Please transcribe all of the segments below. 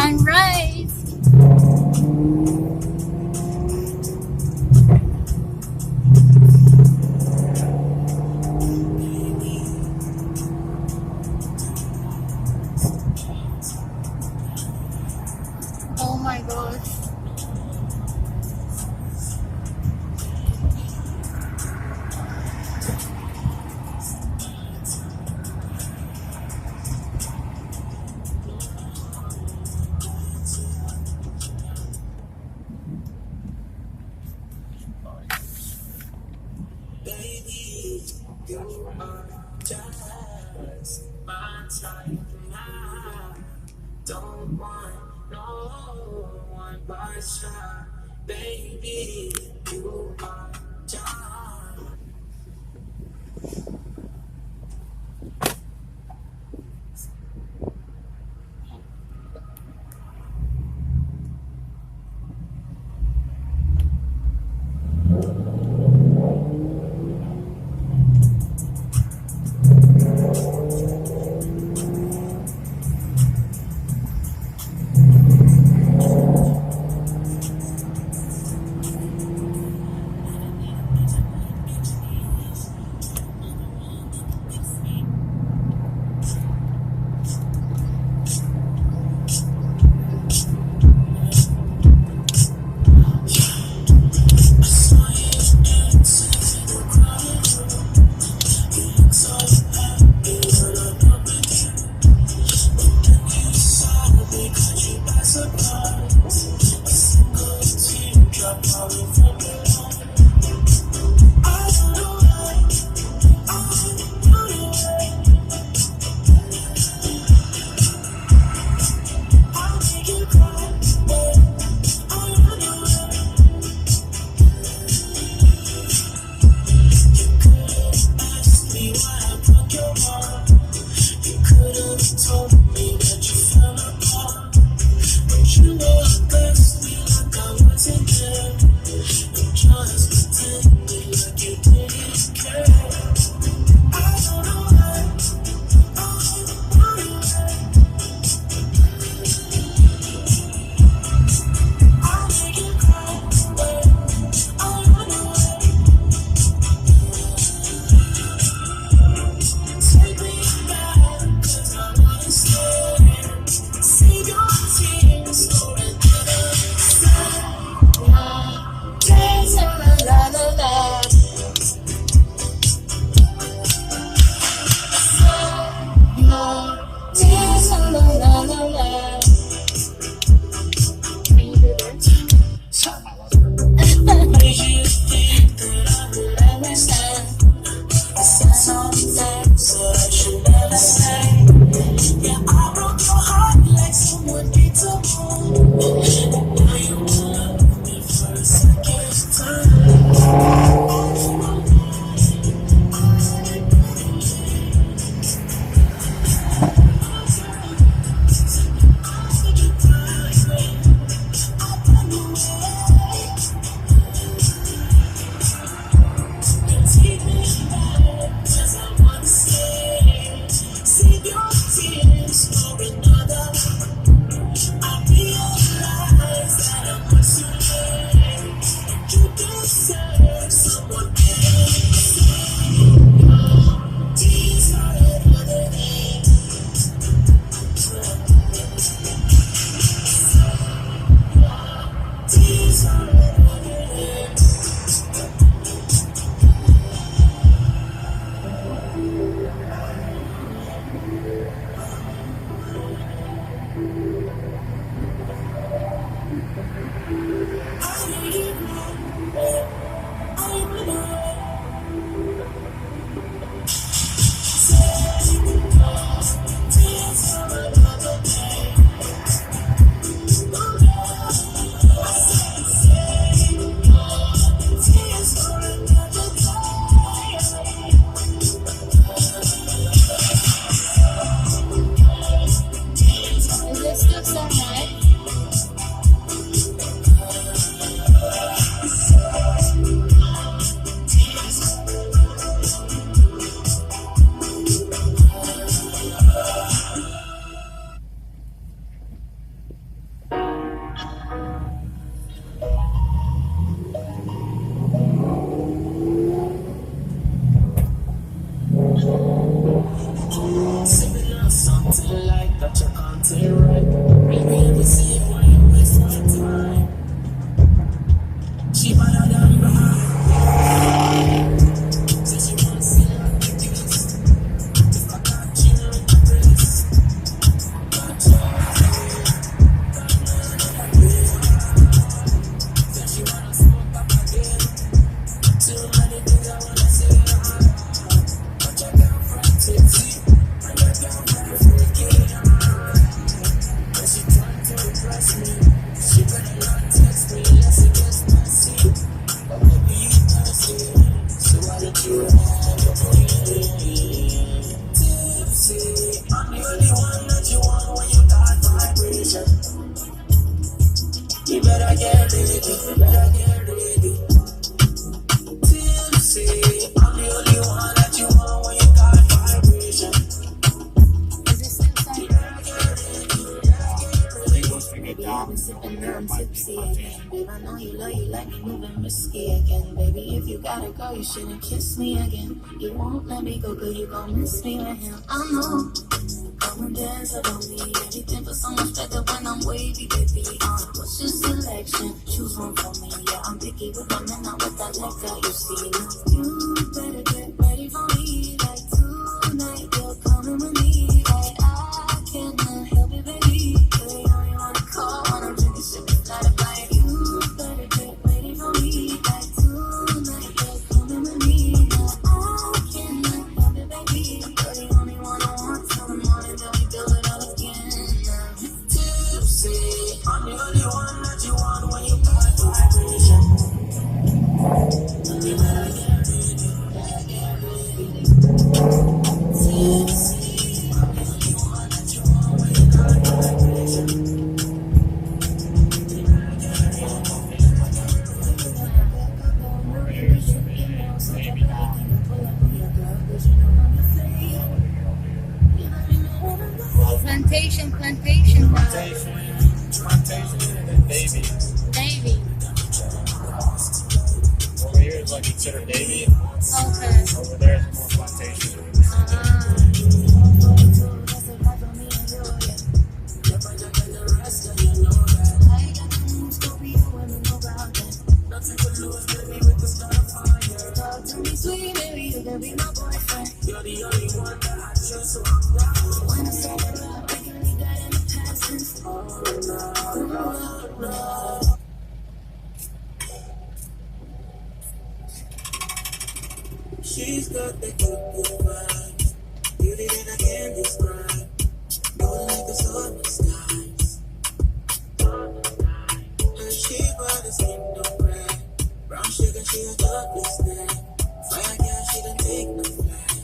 sunrise. Oh my gosh. Baby, you are just my type. I don't want no one but you. Baby, you are just. better get ready, you better get ready. Tipsy, I'm the only one that you want when you got vibration. Is it still You saying? better get ready, you better get ready. Once we get down, I'm sipping, there I'm might be tipsy plantation. again. Babe, I know you love, you like me moving risky again. Baby, if you gotta go, you shouldn't kiss me again. You won't let me go, cause you gon' miss me with him. I know. Come and dance about me. Everything for so much better when I'm wavy, baby. What's your selection? Choose one for me. Yeah, I'm picky with my men, not with that liquor, you see. You better get ready for me. Like tonight, you're coming with me. Like I cannot help it, baby. You're the only one to call when I'm drinking shit. It's not about you. Better get ready for me. Like tonight, you're coming with me. Like I cannot help it, baby. You're the only one I want till the morning. Then we do it all again. Tipsy, I'm the only one that you want when you got vibration. You better get ready, better get ready. Tipsy, I'm the only one that you want when you got vibration. You better get ready, Maybe now. Plantation. Plantation, and then Davy. Navy. Over here is like considered Davy. Okay. Over there is more plantation. you're the only one that I trust, so I'm proud. When I say it up, I can leave that in the past tense. She's got the good vibes, beauty that I can't describe. Golden like the sun in skies. And she brought the skin, no crack. Brown sugar, she a chocolate snack. Fire girl, she don't take no flag.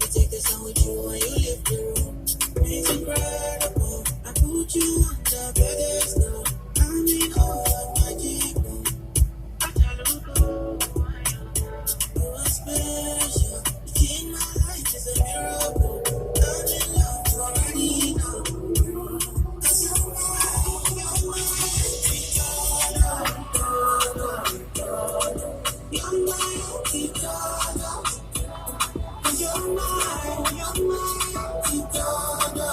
You take the sun with you when you leave the room. It's incredible. I put you on the pedestal. I mean, oh, my cheekbone. I tell her go. You are special. The key in my life is a miracle. I'm in love, you already know. 'Cause you're mine, you're my Titano. You're mine, you're my Titano.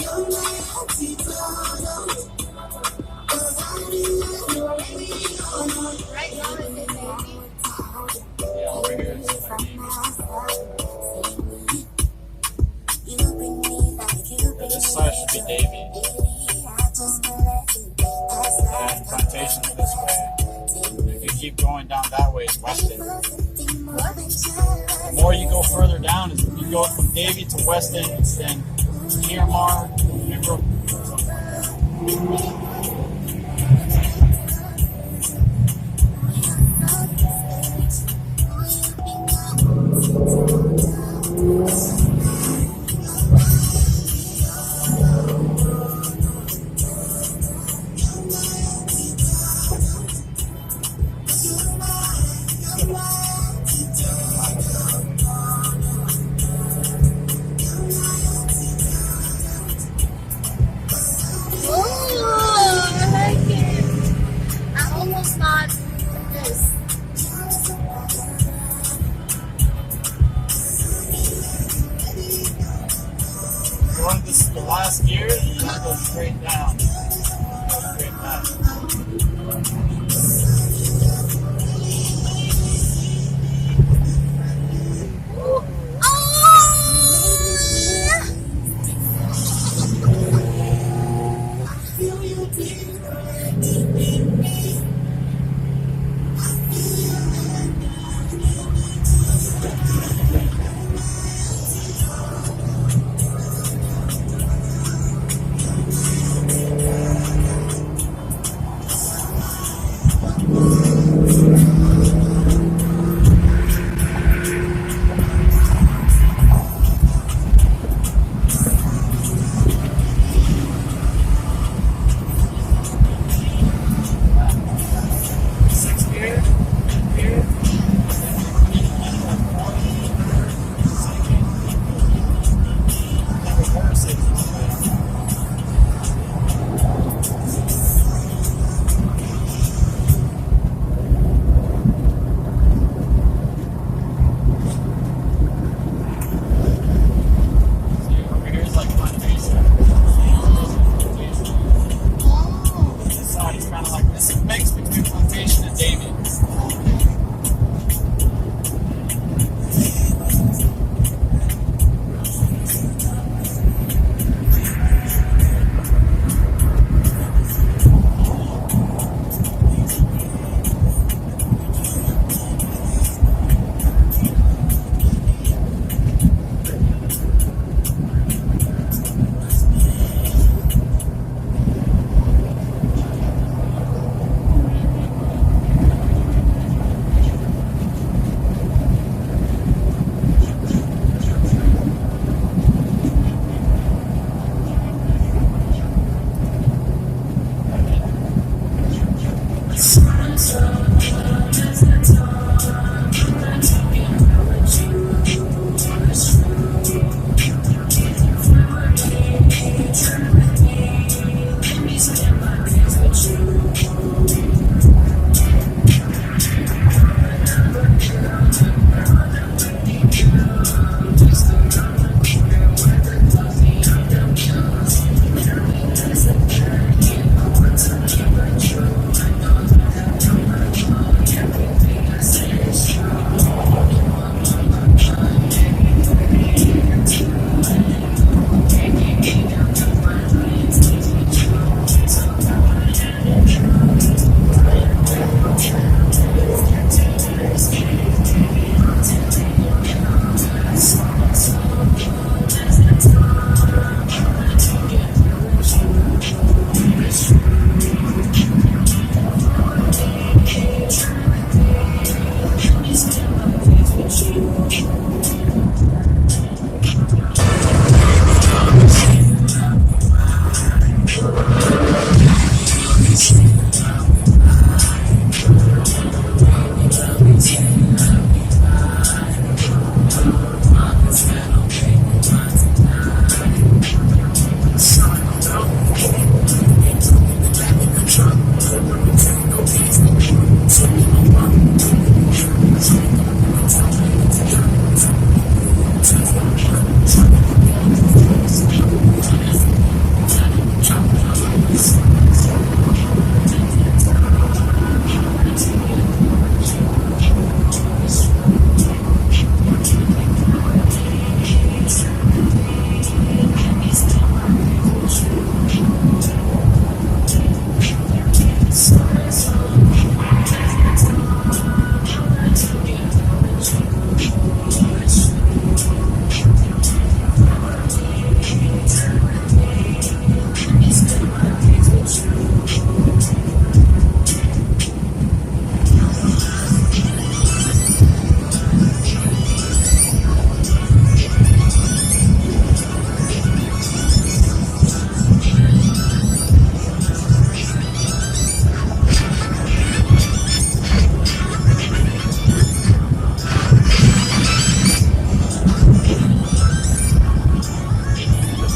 You're my Titano. 'Cause I'm in love, you already know. Right now is it Navy? Yeah, over here is like Davy. This side should be Davy. And plantation is this way. If you keep going down that way, it's Weston. The more you go further down, is you go from Davy to Weston, then Miramar, Mimbrook. Oh, I like it. I almost not this. You want this the last gear, you want to go straight down. Straight down.